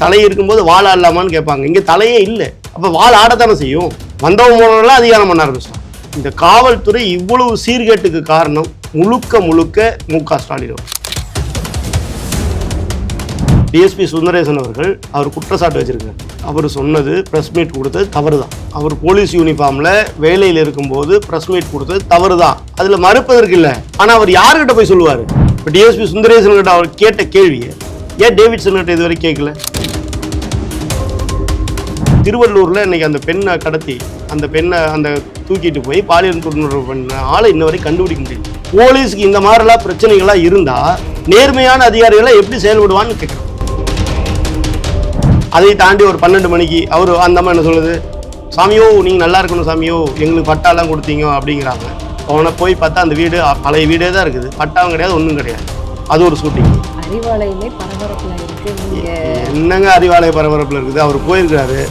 தலை இருக்கும்போது வாழ ஆடலாமான்னு கேட்பாங்க. இங்கே தலையே இல்லை, அப்போ வாழ ஆடத்தானே செய்யும். வந்தவங்க போனவங்களாம் அதிகாரம் பண்ண ஆரம்பிச்சிட்டாங்க. இந்த காவல்துறை இவ்வளவு சீர்கேட்டுக்கு காரணம் முழுக்க மு.க. ஸ்டாலின் அவர். டிஎஸ்பி சுந்தரேசன் அவர்கள் அவர் குற்றச்சாட்டு வச்சிருக்காரு. அவர் சொன்னது ப்ரெஸ் மீட் கொடுத்தது தவறு தான். அவர் போலீஸ் யூனிஃபார்மில் வேலையில் இருக்கும்போது ப்ரெஸ் மீட் கொடுத்தது தவறு தான், அதில் மறுப்பதற்கு இல்லை. ஆனால் அவர் யாருக்கிட்ட போய் சொல்லுவார்? இப்போ டிஎஸ்பி சுந்தரேசன் கிட்ட அவர் கேட்ட கேள்வியை ஏன் டேவிட்சன் கிட்ட இதுவரை கேட்கல? திருவள்ளூரில் இன்னைக்கு அந்த பெண்ணை கடத்தி அந்த பெண்ணை தூக்கிட்டு போய் பாலியல் தொழில்நுட்பம் பண்ண ஆளை இன்ன வரை கண்டுபிடிக்க முடியும். போலீஸுக்கு இந்த மாதிரிலாம் பிரச்சனைகளாக இருந்தால் நேர்மையான அதிகாரிகளை எப்படி செயல்படுவான்னு கேட்குறோம். அதை தாண்டி ஒரு 12 மணிக்கு அவர் அந்த அம்மா என்ன சொல்லுது, சாமியோ நீங்கள் நல்லா இருக்கணும் சாமியோ, எங்களுக்கு பட்டாலாம் கொடுத்தீங்க அப்படிங்கிறாங்க. அவனை போய் பார்த்தா அந்த வீடு பழைய வீடே தான் இருக்குது, பட்டாவும் கிடையாது, ஒன்றும் கிடையாது. அது ஒரு ஷூட்டிங். என்னங்க அறிவாலய பரபரப்பில் இருக்குது? அவர் போயிருக்கிறாரு,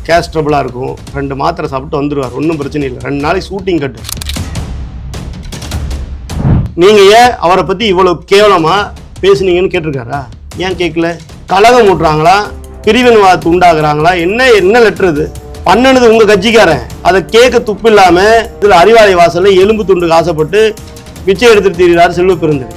கேஸ் ட்ரபிளாக இருக்கும், 2 மாத்திரை சாப்பிட்டு வந்துடுவார், ஒன்றும் பிரச்சனை இல்லை. 2 நாளைக்கு ஷூட்டிங் கட்டு. நீங்கள் ஏன் அவரை பற்றி இவ்வளோ கேவலமாக பேசுனீங்கன்னு கேட்டிருக்காரா? ஏன் கேட்கல? கலகம் ஊட்டுறாங்களா, பிரிவினைவாதத்தை உண்டாக்குறாங்களா? என்ன லெட்டர் இது? பண்ணனது உங்கள் கட்சிக்காரன், அதை கேட்க துப்பு இல்லாமல் இதில் அறிவாலய வாசலில் எலும்பு துண்டுக்கு ஆசைப்பட்டு பிச்சை எடுத்துட்டு தீர்கிறார் செல்வ பெருந்தகை.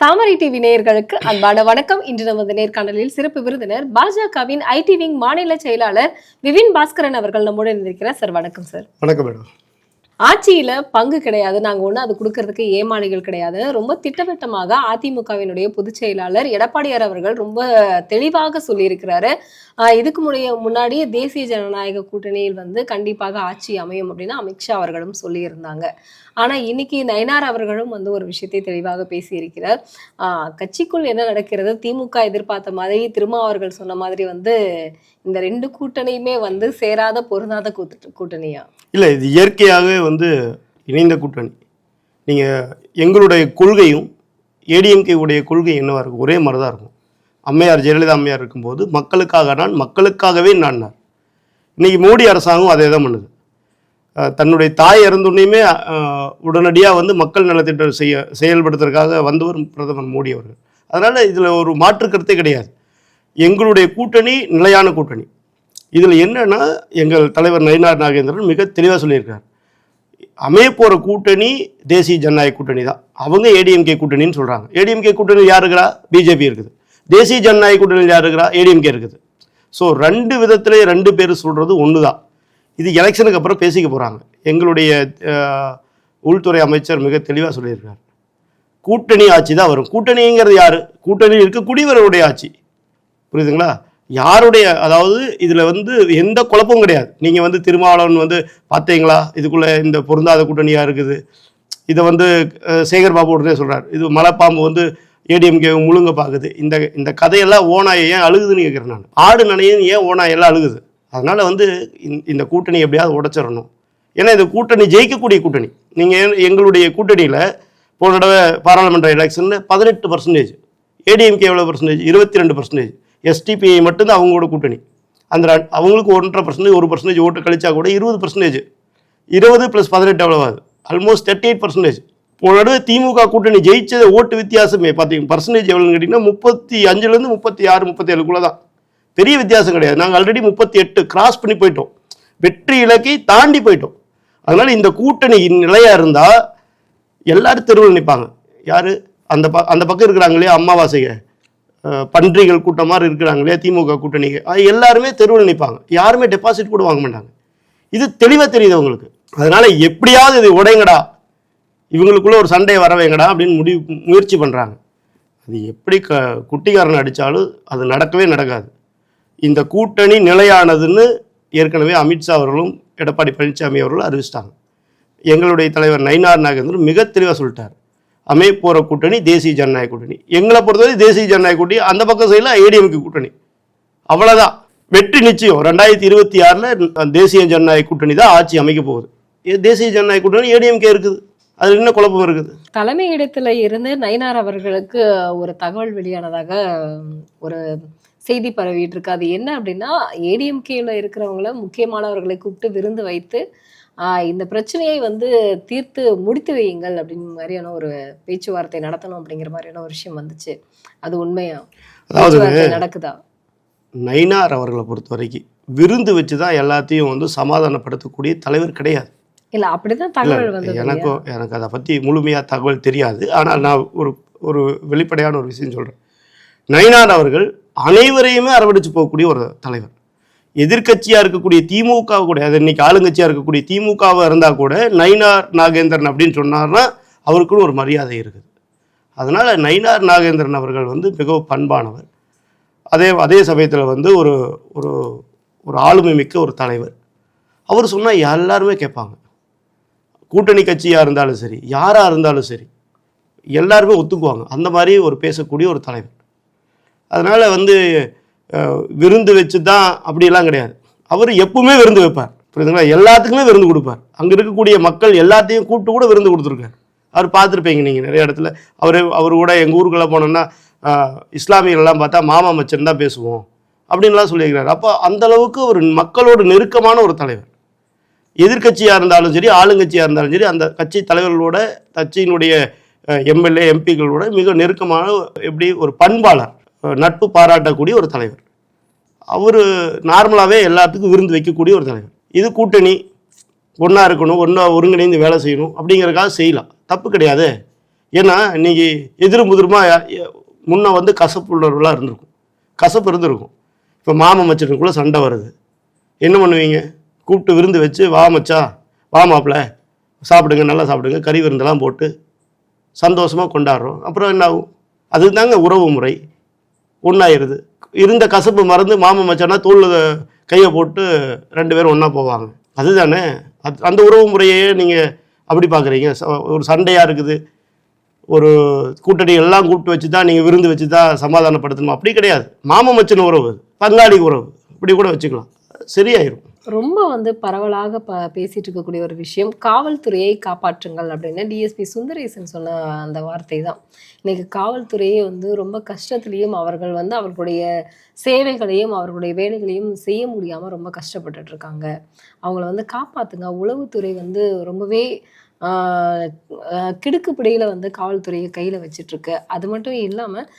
தாமரை டிவி நேயர்களுக்கு அன்பான வணக்கம். இன்று நமது நேர்காணலில் சிறப்பு விருந்தினர் பாஜகவின் ஐடி விங் மாநில செயலாளர் விபின் பாஸ்கரன் அவர்கள் நம்முடன் இருந்திருக்கிறார். சார் வணக்கம். சார் வணக்கம் மேடம். ஆட்சியில பங்கு கிடையாது, நாங்க ஒண்ணு அது கொடுக்கறதுக்கு ஏமாளிகள் கிடையாது, ரொம்ப திட்டவட்டமாக அதிமுகவினுடைய பொதுச் செயலாளர் எடப்பாடியார் அவர்கள் ரொம்ப தெளிவாக சொல்லியிருக்கிறாரு. இதுக்கு முன்னாடி தேசிய ஜனநாயக கூட்டணியில் கண்டிப்பாக ஆட்சி அமையும் அப்படின்னு அமித்ஷா அவர்களும் சொல்லியிருந்தாங்க. ஆனா இன்னைக்கு நயனார் அவர்களும் ஒரு விஷயத்தை தெளிவாக பேசியிருக்கிறார். கட்சிக்குள் என்ன நடக்கிறது, திமுக எதிர்பார்த்த மாதிரி திருமாவர்கள் சொன்ன மாதிரி இந்த 2 கூட்டணியுமே சேராத பொருந்தாத கூட்டணியா இல்லை, இது இயற்கையாகவே இணைந்த கூட்டணி. நீங்கள் எங்களுடைய கொள்கையும் ஏடிஎம்கே உடைய கொள்கை என்னவா இருக்கும்? ஒரே மாதிரி தான் இருக்கும். அம்மையார் ஜெயலலிதா அம்மையார் இருக்கும்போது மக்களுக்காக நான், மக்களுக்காகவே நான். இன்னைக்கு மோடி அரசாங்கம் அதே தான் பண்ணுது. தன்னுடைய தாய் இறந்துன்னையுமே உடனடியாக மக்கள் நலத்திட்டம் செயல்படுத்துறதுக்காக வந்தவர் பிரதமர் மோடி அவர்கள். அதனால் இதில் ஒரு மாற்று கருத்தே கிடையாது. எங்களுடைய கூட்டணி நிலையான கூட்டணி. இதில் என்னன்னா, எங்கள் தலைவர் நயினார் நாகேந்திரன் மிக தெளிவாக சொல்லியிருக்கார், அமைய போகிற கூட்டணி தேசிய ஜனநாயக கூட்டணி தான். அவங்க ஏடிஎம்கே கூட்டணின்னு சொல்கிறாங்க. ஏடிஎம்கே கூட்டணி யார் இருக்கிறா? பிஜேபி இருக்குது. தேசிய ஜனநாயக கூட்டணியில் யார் இருக்கிறா? ஏடிஎம்கே இருக்குது. ஸோ 2 விதத்திலே 2 பேர் சொல்கிறது ஒன்று தான். இது எலெக்ஷனுக்கு அப்புறம் பேசிக்க போகிறாங்க. எங்களுடைய உள்துறை அமைச்சர் மிக தெளிவாக சொல்லியிருக்கார், கூட்டணி ஆட்சி தான் வரும். கூட்டணிங்கிறது யார்? கூட்டணியில் இருக்கக்கூடியவருடைய ஆட்சி. புரியுதுங்களா? யாருடைய, அதாவது இதில் எந்த குழப்பமும் கிடையாது. நீங்கள் திருமாவளவன் பார்த்தீங்களா, இதுக்குள்ளே இந்த பொருந்தாத கூட்டணியாக இருக்குது. இதை சேகர் பாபு உடனே சொல்கிறார், இது மலைப்பாம்பு ஏடிஎம்கே முழுங்க பார்க்குது. இந்த கதையெல்லாம் ஓனாயை ஏன் அழுகுதுன்னு கேட்குறேன் நான். ஆடு நனையும் ஏன் ஓனாயெல்லாம் அழுகுது? அதனால் இந்த கூட்டணி எப்படியாவது உடைச்சிடணும். ஏன்னா இந்த கூட்டணி ஜெயிக்கக்கூடிய கூட்டணி. நீங்கள் எங்களுடைய கூட்டணியில் போன தடவை பாராளுமன்ற எலெக்ஷனில் 18%, ஏடிஎம்கே எவ்வளோ பர்சன்டேஜ்? 22%. எஸ்டிபிஐ மட்டும்தான் அவங்களோட கூட்டணி. அவங்களுக்கு 1.5%, 1% ஓட்டு கழிச்சா கூட 20%. 20 + 18 எவ்வளவாது? ஆல்மோஸ்ட் 38%. போன தடவை திமுக கூட்டணி ஜெயிச்சது ஓட்டு வித்தியாசமே பார்த்தீங்க பர்சன்டேஜ் எவ்வளோன்னு கேட்டிங்கன்னா 35லேருந்து 36, 37 தான். பெரிய வித்தியாசம் கிடையாது. நாங்கள் ஆல்ரெடி 38 கிராஸ் பண்ணி போயிட்டோம், வெற்றி இலக்கை தாண்டி போயிட்டோம். அதனால் இந்த கூட்டணி நிலையாக இருந்தால் எல்லாரும் தெருவில் நிற்பாங்க. யார்? அந்த பக்கம் இருக்கிறாங்களே அமாவாசைங்க பன்றிகள் கூட்டம் மாதிரி இருக்கிறாங்களே திமுக கூட்டணிக்கு, எல்லாருமே தெருவில் நிற்பாங்க. யாருமே டெபாசிட் கூட வாங்க மாட்டாங்க. இது தெளிவாக தெரியுது அவங்களுக்கு. அதனால் எப்படியாவது இது உடைங்கடா, இவங்களுக்குள்ள ஒரு சண்டையை வர வைங்கடா அப்படின்னு முயற்சி பண்ணுறாங்க. அது எப்படி குட்டிக்காரன் அடித்தாலும் அது நடக்கவே நடக்காது. இந்த கூட்டணி நிலையானதுன்னு ஏற்கனவே அமித்ஷா அவர்களும் எடப்பாடி பழனிசாமி அவர்களும் அறிவிச்சிட்டாங்க. எங்களுடைய தலைவர் நயினார் நாகேந்திரன் மிக தெளிவாக சொல்லிட்டார், அமைய போகிற கூட்டணி தேசிய ஜனநாயக கூட்டணி. எங்களை பொறுத்தவரை தேசிய ஜனநாயக கூட்டணி, அந்த பக்கம் சைடில் ஏடிஎம்கே கூட்டணி. அவ்வளோதான், வெற்றி நிச்சயம். 2026 தேசிய ஜனநாயக கூட்டணி தான் ஆட்சி அமைக்க போகுது. தேசிய ஜனநாயக கூட்டணி ஏடிஎம்கே இருக்குது. அது என்ன குழப்பம் இருக்குது? தலைமை இடத்துல இருந்து நயினார் அவர்களுக்கு ஒரு தகவல் வெளியானதாக ஒரு செய்தி பரவிட்டு இருக்கு. அது என்ன அப்படின்னா, ஏடிஎம்கேல இருக்கிறவங்கள முக்கியமானவர்களை கூப்பிட்டு விருந்து வைத்து இந்த பிரச்சனையை வந்து தீர்த்து முடித்து வையுங்கள் அப்படின்னு மாதிரியான ஒரு பேச்சுவார்த்தை நடத்தணும் அப்படிங்கிற மாதிரியான ஒரு விஷயம் வந்துச்சு. அது உண்மையா? அதாவது பேச்சுவார்த்தை நடக்குதா? நயினார் அவர்களை பொறுத்த வரைக்கும் விருந்து வச்சு தான் எல்லாத்தையும் வந்து சமாதானப்படுத்தக்கூடிய தலைவர் கிடையாது. இல்ல அப்படிதான் தகவல் வந்தது. எனக்கு அதை பற்றி முழுமையாக தகவல் தெரியாது. ஆனால் நான் ஒரு வெளிப்படையான ஒரு விஷயம் சொல்கிறேன். நயினார் அவர்கள் அனைவரையுமே அரவணைச்சு போகக்கூடிய ஒரு தலைவர். எதிர்க்கட்சியாக இருக்கக்கூடிய திமுக கூட, அது இன்னைக்கு ஆளுங்கட்சியாக இருக்கக்கூடிய திமுகவாக இருந்தால் கூட நயினார் நாகேந்திரன் அப்படின்னு சொன்னார்னா அவருக்குன்னு ஒரு மரியாதை இருக்குது. அதனால் நயினார் நாகேந்திரன் அவர்கள் வந்து மிகவும் பண்பானவர். அதே சமயத்தில் வந்து ஒரு ஒரு ஒரு ஆளுமை மிக்க ஒரு தலைவர். அவர் சொன்னால் எல்லாருமே கேட்பாங்க. கூட்டணி கட்சியாக இருந்தாலும் சரி, யாராக இருந்தாலும் சரி, எல்லாருமே ஒத்துக்குவாங்க. அந்த மாதிரி ஒரு பேசக்கூடிய ஒரு தலைவர். அதனால் வந்து விருந்து வச்சு தான் அப்படியெல்லாம் கிடையாது. அவர் எப்பவுமே விருந்து வைப்பார், புரியுதுங்களா? எல்லாத்துக்குமே விருந்து கொடுப்பார். அங்கே இருக்கக்கூடிய மக்கள் எல்லாத்தையும் கூப்பிட்டு கூட விருந்து கொடுத்துருக்காரு. அவர் பார்த்துருப்பீங்க நீங்கள் நிறைய இடத்துல. அவர் கூட எங்கள் ஊருக்கெல்லாம் போனோன்னா இஸ்லாமியர்கள்லாம் பார்த்தா மாமா மச்சன் தான் பேசுவோம் அப்படின்லாம் சொல்லியிருக்கிறார். அப்போ அந்தளவுக்கு ஒரு மக்களோட நெருக்கமான ஒரு தலைவர். எதிர்கட்சியாக இருந்தாலும் சரி, ஆளுங்கட்சியாக இருந்தாலும் சரி, அந்த கட்சி தலைவர்களோட, கட்சியினுடைய எம்எல்ஏ எம்பிகளோட மிக நெருக்கமான, எப்படி ஒரு பண்பாளர், நட்பு பாராட்டக்கூடிய ஒரு தலைவர். அவர் நார்மலாகவே எல்லாத்துக்கும் விருந்து வைக்கக்கூடிய ஒரு தலைவர். இது கூட்டணி ஒன்றா இருக்கணும், ஒன்றா ஒருங்கிணைந்து வேலை செய்யணும் அப்படிங்கிறதுக்காக செய்யலாம், தப்பு கிடையாது. ஏன்னா இன்றைக்கி எதிரும் புதிருமாக முன்னே வந்து கசப்பு உள்ளவர்களாக இருந்திருக்கும், கசப்பு இருந்திருக்கும். இப்போ மாமன் மச்சனுக்குள்ளே சண்டை வருது, என்ன பண்ணுவீங்க? கூப்பிட்டு விருந்து வச்சு, வா மச்சா, வா மாப்பிள்ள, சாப்பிடுங்க, நல்லா சாப்பிடுங்க, கறி விருந்தெல்லாம் போட்டு சந்தோஷமாக கொண்டாடுறோம். அப்புறம் என்ன ஆகும்? அதுக்கு தாங்க உறவு முறை. ஒன்றாயிருது. இருந்த கசப்பு மறந்து மாமன் மச்சானா தோளில் கையை போட்டு 2 பேரும் ஒன்றா போவாங்க. அதுதானே அந்த உறவு முறையே நீங்கள் அப்படி பார்க்குறீங்க. ஒரு சண்டையாக இருக்குது, ஒரு கூட்டணி எல்லாம் கூப்பிட்டு வச்சு தான் நீங்கள் விருந்து வச்சு தான் சமாதானப்படுத்தணும், அப்படி கிடையாது. மாமன் மச்சன் உறவு, பங்காளி உறவு, இப்படி கூட வச்சுக்கலாம், சரியாயிரும். ரொம்ப வந்து பரவலாக பேசிட்டு இருக்கக்கூடிய ஒரு விஷயம், காவல்துறையை காப்பாற்றுங்கள் அப்படின்னு டிஎஸ்பி சுந்தரேசன் சொன்ன அந்த வார்த்தை தான். இன்னைக்கு காவல்துறையே வந்து ரொம்ப கஷ்டத்துலேயும், அவர்கள் வந்து அவர்களுடைய சேவைகளையும் அவர்களுடைய வேலைகளையும் செய்ய முடியாமல் ரொம்ப கஷ்டப்பட்டுட்டு இருக்காங்க. அவங்கள வந்து காப்பாற்றுங்க. உளவுத்துறை வந்து ரொம்பவே கிடுக்குப்பிடியில் வந்து காவல்துறையை கையில் வச்சிட்ருக்கு. அது மட்டும் இல்லாமல்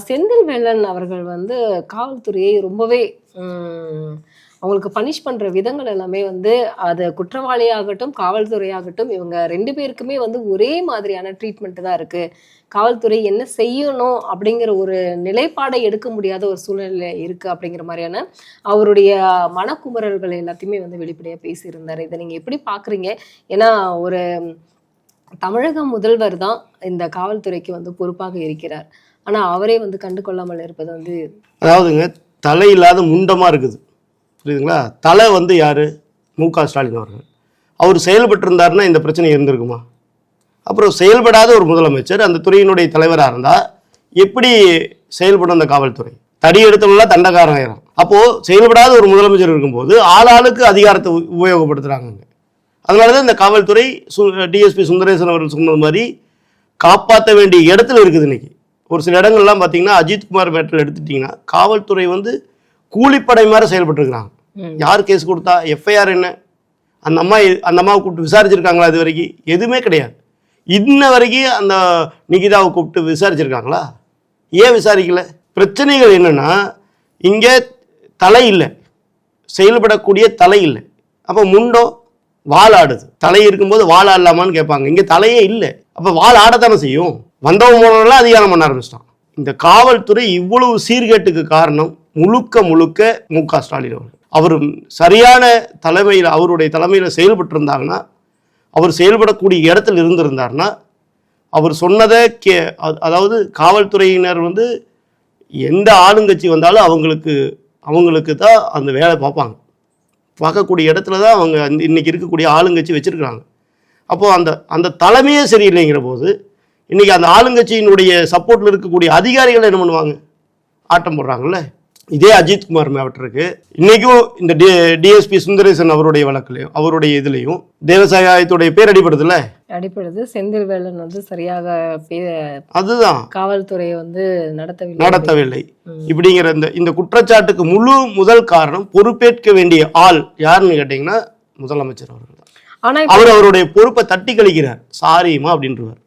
செந்தில் வேலன் அவர்கள் வந்து காவல்துறையை ரொம்பவே அவங்களுக்கு பனிஷ் பண்ணுற விதங்கள் எல்லாமே வந்து, அது குற்றவாளியாகட்டும் காவல்துறையாகட்டும், இவங்க 2 பேருக்குமே வந்து ஒரே மாதிரியான ட்ரீட்மெண்ட்டு தான் இருக்குது. காவல்துறை என்ன செய்யணும் அப்படிங்கிற ஒரு நிலைப்பாடை எடுக்க முடியாத ஒரு சூழ்நிலை இருக்குது அப்படிங்கிற மாதிரியான அவருடைய மனக்குமுறல்கள் எல்லாத்தையுமே வந்து வெளிப்படையாக பேசியிருந்தார். இதை நீங்கள் எப்படி பார்க்குறீங்க? ஏன்னா ஒரு தமிழக முதல்வர் தான் இந்த காவல்துறைக்கு வந்து பொறுப்பாக இருக்கிறார். ஆனால் அவரே வந்து கண்டு கொள்ளாமல் இருப்பது வந்து, அதாவதுங்க, தலை இல்லாத முண்டமாக இருக்குது, புரியுதுங்களா? தலை வந்து யார்? மு.க. ஸ்டாலின் அவர்கள். அவர் செயல்பட்டிருந்தாருன்னா இந்த பிரச்சனை இருந்திருக்குமா? அப்புறம் செயல்படாத ஒரு முதலமைச்சர் அந்த துறையினுடைய தலைவராக இருந்தால் எப்படி செயல்படும் அந்த காவல்துறை? தடி எடுத்தவங்களாம் தண்டக்காரன் ஆயிரும். அப்போது செயல்படாத ஒரு முதலமைச்சர் இருக்கும்போது ஆளாளுக்கு அதிகாரத்தை உபயோகப்படுத்துகிறாங்க. அதனால தான் இந்த காவல்துறை டிஎஸ்பி சுந்தரேசன் அவர்கள் சொன்னது மாதிரி காப்பாற்ற வேண்டிய இடத்துல இருக்குது. இன்னைக்கு ஒரு சில இடங்கள்லாம் பார்த்தீங்கன்னா, அஜித்குமார் மேட்டரில் எடுத்துட்டிங்கன்னா காவல்துறை வந்து கூலிப்படை மாதிரி செயல்பட்டுருக்குறாங்க. யார் கேஸ் கொடுத்தா, எஃப்ஐஆர் என்ன, அந்த அம்மாவை கூப்பிட்டு விசாரிச்சிருக்காங்களா? இது வரைக்கும் எதுவுமே கிடையாது. இன்ன வரைக்கும் அந்த நிகிதாவை கூப்பிட்டு விசாரிச்சிருக்காங்களா? ஏன் விசாரிக்கல? பிரச்சனைகள் என்னென்னா, இங்கே தலை இல்லை, செயல்படக்கூடிய தலை இல்லை. அப்போ முண்டம் வால் ஆடுது. தலை இருக்கும்போது வால் ஆடலாமான்னு கேட்பாங்க. இங்கே தலையே இல்லை, அப்போ வால் ஆடத்தானே செய்யும். வந்தவங்க போனவங்களாம் அதிகாரம் பண்ண ஆரம்பிச்சிட்டான். இந்த காவல்துறை இவ்வளவு சீர்கேட்டுக்கு காரணம் முழுக்க மு.க. ஸ்டாலின் அவர்கள். அவர் சரியான தலைமையில், அவருடைய தலைமையில் செயல்பட்டு இருந்தாங்கன்னா, அவர் செயல்படக்கூடிய இடத்துல இருந்திருந்தார்னா, அவர் சொன்னதை அதாவது காவல்துறையினர் வந்து எந்த ஆளுங்கட்சி வந்தாலும் அவங்களுக்கு தான் அந்த வேலை பார்ப்பாங்க. பார்க்கக்கூடிய இடத்துல தான் அவங்க இன்னைக்கு இருக்கக்கூடிய ஆளுங்கட்சி வச்சுருக்கிறாங்க. அப்போது அந்த தலைமையே சரியில்லைங்கிற போது இன்றைக்கி அந்த ஆளுங்கட்சியினுடைய சப்போர்ட்டில் இருக்கக்கூடிய அதிகாரிகள் என்ன பண்ணுவாங்க? ஆட்டம் போடுறாங்கல்ல. இதே அஜித்குமார் மேவட்டருக்கு இன்னைக்கும் இந்த டிஎஸ்பி சுந்தரேசன் அவருடைய வழக்குலையும் அவருடைய இதுலையும் தேவசாயத்துடைய பேர் அடிபடுதுல்ல, அடிப்படுது. செந்தில் வேலன் வந்து சரியாக அதுதான் காவல்துறையை வந்து நடத்தவில்லை இப்படிங்கிற இந்த குற்றச்சாட்டுக்கு முழு முதல் காரணம் பொறுப்பேற்க வேண்டிய ஆள் யாருன்னு கேட்டீங்கன்னா முதலமைச்சர் அவர்கள் தான். ஆனா அவர் அவருடைய பொறுப்பை தட்டி கழிக்கிறார். சாரிமா அப்படின்றவர்.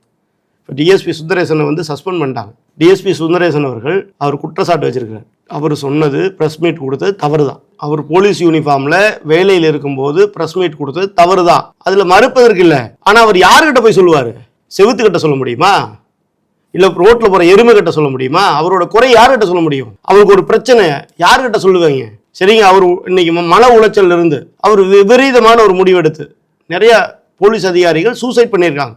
இப்போ டிஎஸ்பி சுந்தரேசனை வந்து சஸ்பெண்ட் பண்ணிட்டாங்க. டிஎஸ்பி சுந்தரேசன் அவர்கள் அவர் குற்றச்சாட்டு வச்சிருக்கிறார். அவர் சொன்னது ப்ரெஸ் மீட் கொடுத்தது தவறு தான். அவர் போலீஸ் யூனிஃபார்ம்ல வேலையில் இருக்கும்போது ப்ரெஸ் மீட் கொடுத்தது தவறு தான். அதுல மறுப்பதற்கு இல்லை. ஆனா அவர் யாருக்கிட்ட போய் சொல்லுவாரு? செவுத்துக்கிட்ட சொல்ல முடியுமா? இல்ல ரோட்ல போற எருமை கிட்ட சொல்ல முடியுமா? அவரோட குறை யாருக்கிட்ட சொல்ல முடியும்? அவருக்கு ஒரு பிரச்சனை யாருக்கிட்ட சொல்லுவாங்க? சரிங்க, அவர் இன்னைக்கு மன உளைச்சல் இருந்து அவர் விபரீதமான ஒரு முடிவெடுத்து நிறைய போலீஸ் அதிகாரிகள் சூசைட் பண்ணியிருக்காங்க.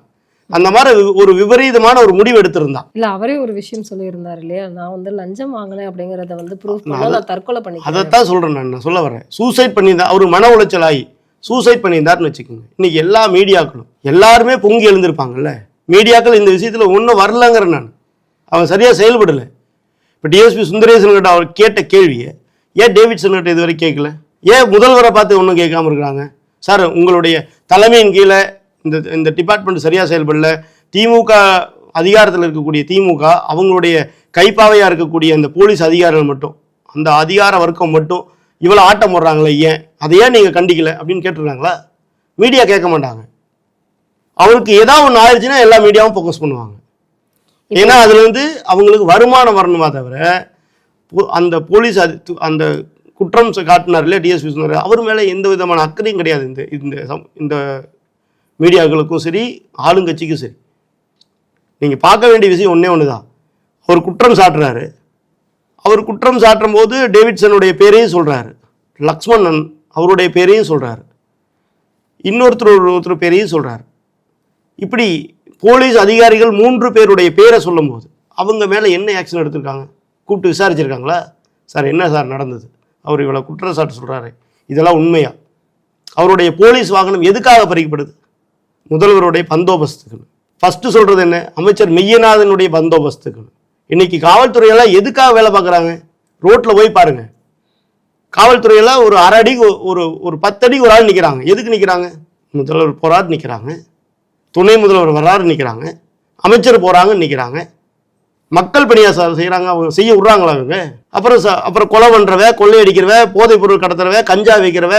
அந்த மாதிரி ஒரு விபரீதமான ஒரு முடிவு எடுத்திருந்தான். இல்ல அவரே ஒரு விஷயம் சொல்லியிருந்தார் இல்லையா, நான் வந்து லஞ்சம் வாங்கினேன் அப்படிங்கறத வந்து ப்ரூஃப் பண்ணா நான் தற்கொலை பண்ணிக்கிறேன். அதைத்தான் சொல்றேன் நான் சொல்ல வரேன். சூசைட் பண்ணியிருந்தா அவர் மன உளைச்சல் ஆகி சூசைட் பண்ணியிருந்தாருன்னு வச்சுக்கோங்க. இன்னைக்கு எல்லா மீடியாக்களும் எல்லாருமே பொங்கி எழுந்திருப்பாங்கல்ல. மீடியாக்கள் இந்த விஷயத்துல ஒன்றும் வரலங்கிற நான் அவன் சரியா செயல்படல. இப்போ டிஎஸ்பி சுந்தரேசன் கிட்ட அவர் கேட்ட கேள்வியை ஏன் டேவிட்சன் கிட்ட இதுவரை கேட்கல? ஏன் முதல்வரை பார்த்து ஒன்றும் கேட்காம இருக்கிறாங்க? சார், உங்களுடைய தலைமையின் கீழே இந்த டிபார்ட்மெண்ட் சரியாக செயல்படல. திமுக அதிகாரத்தில் இருக்கக்கூடிய திமுக அவங்களுடைய கைப்பாவையாக இருக்கக்கூடிய அந்த போலீஸ் அதிகாரிகள் மட்டும், அந்த அதிகார வர்க்கம் மட்டும் இவ்வளோ ஆட்டம் போடுறாங்களே, ஏன் அதை ஏன் நீங்கள் கண்டிக்கல அப்படின்னு கேட்டுருக்காங்களா? மீடியா கேட்க மாட்டாங்க. அவருக்கு ஏதாவது ஒன்று ஆயிடுச்சுன்னா எல்லா மீடியாவும் ஃபோக்கஸ் பண்ணுவாங்க. ஏன்னா அதுலேருந்து அவங்களுக்கு வருமானம் வரணுமா தவிர அந்த போலீஸ் அந்த குற்றம் காட்டினார் இல்லையா டிஎஸ்பி சொன்னார், அவர் மேலே எந்த விதமான அக்கறையும் கிடையாது. இந்த மீடியாக்களுக்கும் சரி ஆளுங்கட்சிக்கும் சரி. நீங்கள் பார்க்க வேண்டிய விஷயம் ஒன்றே ஒன்று தான். அவர் குற்றம் சாட்டுறாரு. அவர் குற்றம் சாட்டும் போது டேவிட்சனுடைய பேரையும் சொல்கிறாரு, லக்ஷ்மணன் அவருடைய பேரையும் சொல்கிறாரு, ஒருத்தர் பேரையும் சொல்கிறாரு. இப்படி போலீஸ் அதிகாரிகள் 3 பேருடைய பேரை சொல்லும் போது அவங்க மேலே என்ன ஆக்ஷன் எடுத்திருக்காங்க? கூப்பிட்டு விசாரிச்சிருக்காங்களா? சார் என்ன சார் நடந்தது? அவர் இவ்வளோ குற்றச்சாட்டு சொல்கிறாரு, இதெல்லாம் உண்மையா? அவருடைய போலீஸ் வாகனம் எதுக்காக பறிக்கப்படுது? முதல்வருடைய பந்தோபஸ்துக்குன்னு. ஃபஸ்ட்டு சொல்கிறது என்ன? அமைச்சர் மெய்யநாதனுடைய பந்தோபஸ்துக்குன்னு. இன்னைக்கு காவல்துறையெல்லாம் எதுக்காக வேலை பார்க்குறாங்க? ரோட்டில் போய் பாருங்க. காவல்துறையெல்லாம் ஒரு 1/2 அடிக்கு ஒரு 10 அடிக்கு ஒரு ஆள் நிற்கிறாங்க. எதுக்கு நிற்கிறாங்க? முதல்வர் போறாரு நிற்கிறாங்க, துணை முதல்வர் வர்றாரு நிற்கிறாங்க, அமைச்சர் போகிறாங்கன்னு நிற்கிறாங்க. மக்கள் பணியாக செய்கிறாங்க. அவங்க செய்ய விட்றாங்களா அவங்க? அப்புறம் கொலை பண்ணுறவ, கொள்ளையடிக்கிறவ, போதைப் பொருள் கடத்துறவ, கஞ்சா வைக்கிறவ,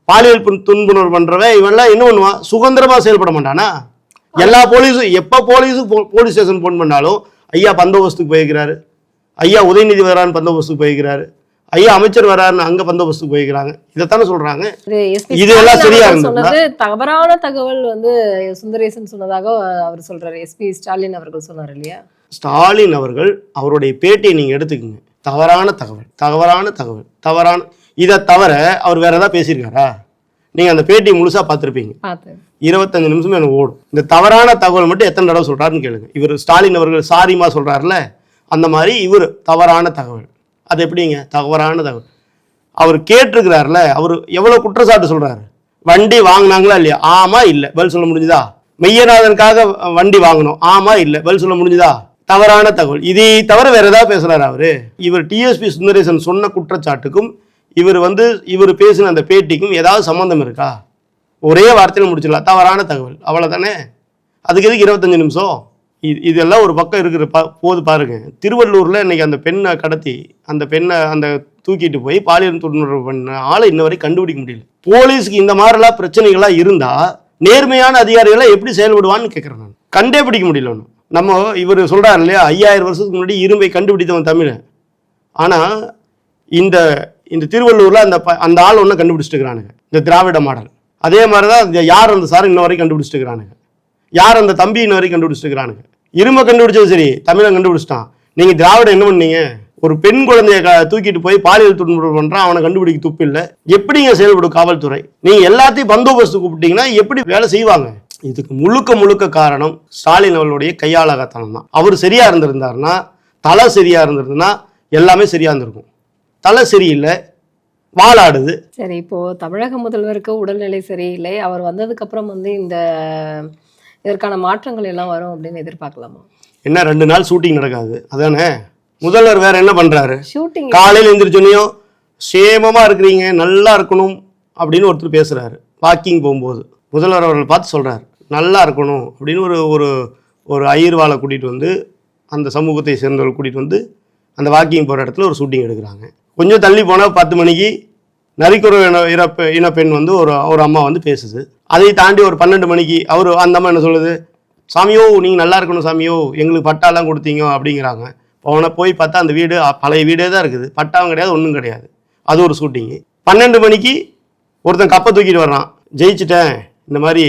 பாலியல் துன்புணர்வு பண்ணுறவ, இவெல்லாம் என்ன பண்ணுவான்? சுதந்திரமாக செயல்பட மாட்டானா? எல்லா போலீஸும் எப்போ போலீஸ் ஸ்டேஷன் ஃபோன் பண்ணாலும் ஐயா பந்தோபஸ்துக்கு போயிருக்கிறாரு, ஐயா உதயநிதி வரான்னு பந்தோபஸ்துக்கு போயிருக்கிறாரு, ஐயா அமைச்சர் வராருன்னு அங்கே பந்தோபஸ்துக்கு போயிருக்கிறாங்க. இதைத்தானே சொல்கிறாங்க. இது எல்லாம் சரியா இருந்தது. தவறான தகவல் வந்து சுந்தரேசன் சொன்னதாக அவர் சொல்றாரு. எஸ்பி ஸ்டாலின் அவர்கள் சொன்னார் இல்லையா? ஸ்டாலின் அவர்கள் அவருடைய பேட்டியை நீங்கள் எடுத்துக்கோங்க. தவறான தகவல். இதை தவிர அவர் வேற ஏதாவது பேசியிருக்காரா? நீங்கள் அந்த பேட்டி முழுசாக பார்த்துருப்பீங்க. 25 நிமிஷம் எனக்கு ஓடும். இந்த தவறான தகவல் மட்டும் எத்தனை தடவை சொல்கிறாருன்னு கேளுங்க. இவர் ஸ்டாலின் அவர்கள் சாரிமா சொல்கிறாருல, அந்த மாதிரி இவர் தவறான தகவல். அது எப்படிங்க தவறான தகவல்? அவர் கேட்டிருக்கிறாருல, அவர் எவ்வளோ குற்றச்சாட்டு சொல்கிறாரு. வண்டி வாங்கினாங்களா இல்லையா? ஆமா இல்லை, பதில் சொல்ல முடிஞ்சுதா? மெய்யநாதனுக்காக வண்டி வாங்கணும், ஆமா இல்லை, பதில் சொல்ல முடிஞ்சுதா? தவறான தகவல். இதை தவிர வேற ஏதாவது பேசுறாரு அவரு? இவர் டிஎஸ்பி சுந்தரேசன் சொன்ன குற்றச்சாட்டுக்கும் இவர் பேசின அந்த பேட்டிக்கும் ஏதாவது சம்பந்தம் இருக்கா? ஒரே வார்த்தையில் முடிச்சிடலாம், தவறான தகவல், அவ்வளோதானே. அதுக்கு எதுக்கு 25 நிமிஷம்? இதெல்லாம் ஒரு பக்கம் இருக்கிற போது பாருங்க. திருவள்ளூரில் இன்னைக்கு அந்த பெண்ணை கடத்தி அந்த தூக்கிட்டு போய் பாலியல் துன்புணர்வு பண்ண ஆளை இன்ன வரை கண்டுபிடிக்க முடியல. போலீஸுக்கு இந்த மாதிரிலாம் பிரச்சனைகள்லாம் இருந்தால் நேர்மையான அதிகாரிகளை எப்படி செயல்படுவான்னு கேட்குறேன் நான். கண்டே பிடிக்க முடியல ஒன்று. நம்ம இவர் சொல்கிறார் இல்லையா, 5000 வருஷத்துக்கு முன்னாடி இரும்பை கண்டுபிடித்தவன் தமிழ். ஆனால் இந்த திருவள்ளூரில் அந்த ஆள் ஒன்று கண்டுபிடிச்சிட்டு இருக்கிறானுங்க, இந்த திராவிட மாடல். அதே மாதிரி தான் யார் அந்த சார் இன்ன வரைக்கும் கண்டுபிடிச்சிட்டு இருக்கிறானுங்க, யார் அந்த தம்பி இன்ன வரைக்கும் கண்டுபிடிச்சிட்டு இருக்கிறானுங்க. இரும்பை கண்டுபிடிச்சது சரி, தமிழை கண்டுபிடிச்சிட்டான். நீங்கள் திராவிடம் என்ன பண்ணீங்க? ஒரு பெண் குழந்தைய தூக்கிட்டு போய் பாலியல் துன்புறுத்தல் பண்ணுறான், அவனை கண்டுபிடிக்க துப்பு இல்லை. எப்படிங்க செயல்படும் காவல்துறை? நீங்கள் எல்லாத்தையும் பந்தோபஸ்து கூப்பிட்டீங்கன்னா எப்படி வேலை செய்வாங்க? இதுக்கு முழுக்க காரணம் ஸ்டாலின் அவர்களுடைய கையாளகத்தனம் தான். அவர் சரியா இருந்திருந்தாருன்னா, தலை சரியா இருந்திருந்ததுன்னா எல்லாமே சரியா இருந்திருக்கும். தலை சரியில்லை, வாழாடுது. சரி, இப்போ தமிழக முதல்வருக்கு உடல்நிலை சரியில்லை, அவர் வந்ததுக்கு அப்புறம் வந்து இதற்கான மாற்றங்கள் எல்லாம் வரும் அப்படின்னு எதிர்பார்க்கலாமா? என்ன 2 நாள் ஷூட்டிங் நடக்காது அதானே? முதல்வர் வேற என்ன பண்றாரு? ஷூட்டிங் காலையில் எந்திரிச்சோன்னையும் சேமமா இருக்கிறீங்க, நல்லா இருக்கணும் அப்படின்னு ஒருத்தர் பேசுறாரு. வாக்கிங் போகும்போது முதல்வர் அவர்கள் பார்த்து சொல்றாரு நல்லா இருக்கணும் அப்படின்னு. ஒரு ஒரு ஐயர்வாளை கூட்டிகிட்டு வந்து, அந்த சமூகத்தை சேர்ந்தவர்கள் கூட்டிகிட்டு வந்து அந்த வாக்கிங் போகிற இடத்துல ஒரு ஷூட்டிங் எடுக்கிறாங்க. கொஞ்சம் தள்ளி போனால் 10 மணிக்கு நரிக்குறவு இனப்பெண் வந்து ஒரு அம்மா வந்து பேசுது. அதை தாண்டி ஒரு 12 மணிக்கு அந்த அம்மா என்ன சொல்லுது, சாமியோ நீங்கள் நல்லா இருக்கணும் சாமியோ, எங்களுக்கு பட்டாலாம் கொடுத்தீங்க அப்படிங்கிறாங்க. போய் பார்த்தா அந்த வீடு பழைய வீடே தான் இருக்குது, பட்டாவும் கிடையாது, ஒன்றும் கிடையாது. அது ஒரு ஷூட்டிங்கு. 12 மணிக்கு ஒருத்தன் கப்பை தூக்கிட்டு வர்றான், ஜெயிச்சிட்டேன், இந்த மாதிரி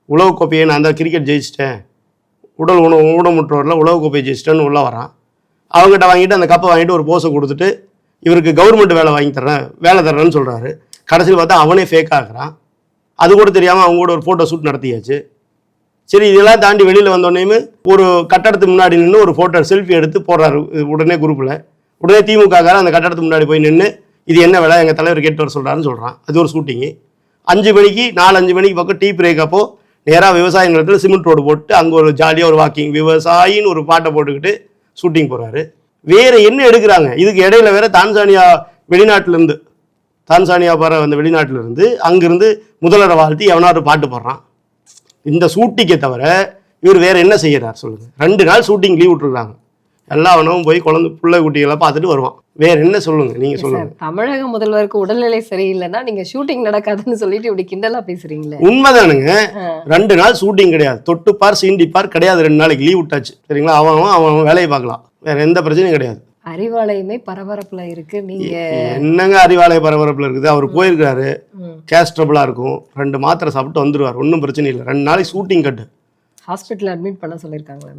உலகக்கோப்பையை நான் அந்த கிரிக்கெட் ஜெயிச்சிட்டேன், ஊனமுற்றோரில் உலகக்கோப்பையை ஜெயிச்சிட்டேன்னு உள்ளே வரான். அவங்ககிட்ட வாங்கிட்டு அந்த கப்பை வாங்கிட்டு ஒரு போஸை கொடுத்துட்டு இவருக்கு கவர்மெண்ட் வேலை தர்றேன்னு சொல்கிறாரு. கடைசியில் பார்த்தா அவனே ஃபேக் ஆகிறான். அது கூட தெரியாமல் அவங்க கூட ஒரு ஃபோட்டோ ஷூட் நடத்தியாச்சு. சரி, இதெல்லாம் தாண்டி வெளியில் வந்தோடனே ஒரு கட்டடத்துக்கு முன்னாடி நின்று ஒரு ஃபோட்டோ செல்ஃபி எடுத்து போடுறாரு உடனே குரூப்பில். உடனே திமுககாரன் அந்த கட்டடத்துக்கு முன்னாடி போய் நின்று இது என்ன வேலை, எங்கள் தலைவர் கேட்டு வர சொல்கிறாருன்னு சொல்கிறான். அது ஒரு ஷூட்டிங்கு. 5 மணிக்கு பக்கம் டீ பிரேக் அப்போ நேராக விவசாய நிலத்தில் சிமெண்ட் ரோடு போட்டு அங்கே ஒரு ஜாலியாக ஒரு வாக்கிங், விவசாயின்னு ஒரு பாட்டை போட்டுக்கிட்டு ஷூட்டிங் போகிறாரு. வேறு என்ன எடுக்கிறாங்க? இதுக்கு இடையில வேற தான்சானியா பாரு அந்த வெளிநாட்டிலிருந்து அங்கிருந்து முதல்வரை வாழ்த்தி எவனாவது பாட்டு போடுறான். இந்த ஷூட்டிங்கை தவிர இவர் வேற என்ன செய்யறார் சொல்லுங்க? 2 நாள் ஷூட்டிங் லீவ் விட்டுருக்காங்க. எல்லாவனும் போய் பிள்ளை குட்டிகளை பார்த்துட்டு வருவான். வேற என்ன சொல்லுங்க, நீங்க சொல்லுங்க. தமிழக முதல்வருக்கு உடல்நிலை சரியில்லைன்னா நீங்க ஷூட்டிங் நடக்காதுன்னு சொல்லிட்டு இப்படி கிண்டலா பேசுறீங்களே. உண்மைதானுங்க. 2 நாள் ஷூட்டிங் கிடையாது, தொட்டுப்பார் சீண்டிப்பார் கிடையாது. 2 நாளைக்கு லீவ் விட்டாச்சு, சரிங்களா? அவன் வேலையை பார்க்கலாம், வேற எந்த பிரச்சனையும் கிடையாது. அறிவாலயமே பரபரப்புல இருக்கு. நீங்க என்னங்க அறிவாலய பரபரப்புல இருக்குது? அவர் போயிருக்காரு, கேஸ் ட்ரபிளா இருக்கும், 2 மாத்திரை சாப்பிட்டு வந்துருவார், ஒன்றும் பிரச்சனை இல்லை. 2 நாளைக்கு ஷூட்டிங் கட்டு. ஹாஸ்பிட்டல் அட்மிட் பண்ண சொல்லியிருக்காங்களா